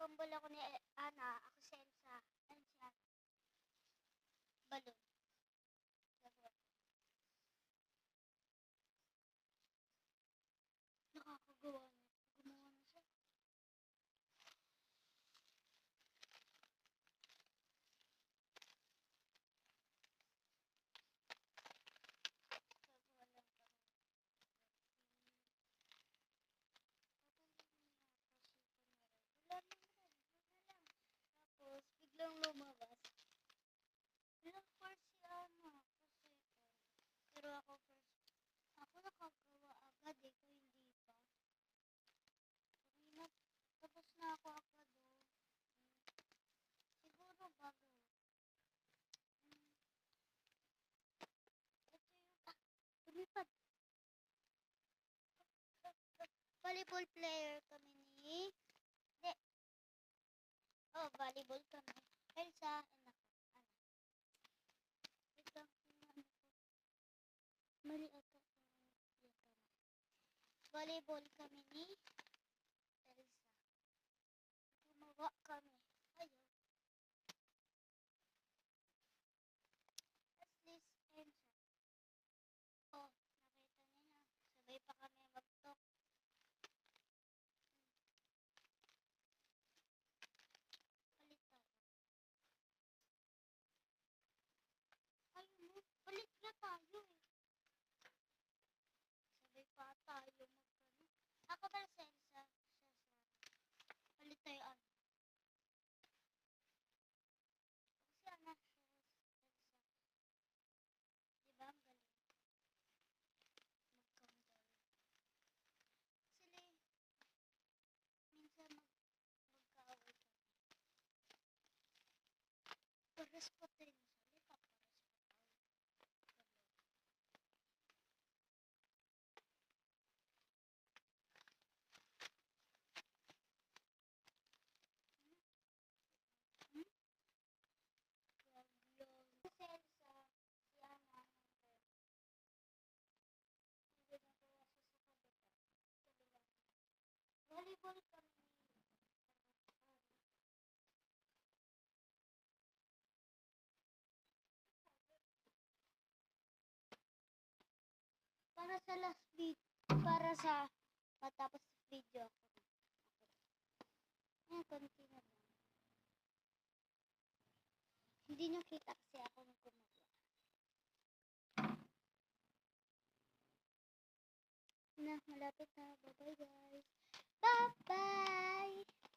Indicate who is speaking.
Speaker 1: Kambal ako ni Ana, ako si Elsa. Ayun si Ana. Balon. Nakakagawa na. Gumawa na siya. Gagawa lang kami. Wala naman. Wala lang. Tapos, biglang lumabas. Walang first si Ana. Kasi, pero ako first. Ako nakagawa agad eh. Kung hindi pa. Kanina, tapos na ako agad oh. Siguro bago. Ito yung, lumipad. Volleyball player kami ni, hindi. Oh, volleyball kami. Elsa, and ako. Ana. Wait lang, ano ko. Mali ata. Yan, tama. Volleyball kami ni Elsa. Gumawa kami. Ayaw. That's this Elsa. Oh, nakita niya na. Sabay pa kami mag-talk. Palit tayo. Ayaw mo. Palit na tayo eh. Sabay pa tayo mag-ano. Ako ba si Elsa? Siya sa... Palit tayo ano. Kasi Ana siya Elsa. Diba ang galing? Magkambal. Sila minsan magkaaway kami. Pares pa din. Sabi pa pares pa tayo. Hmm? Si Elsa, si Ana, hindi na po siya sa kabila. Volleyball kami. Para sa last video, para sa matapos video ako. Ayan, konti na lang. Hindi nyo kita kasi ako nung gumagawa. Na, malapit na. Bye-bye guys. Bye-bye!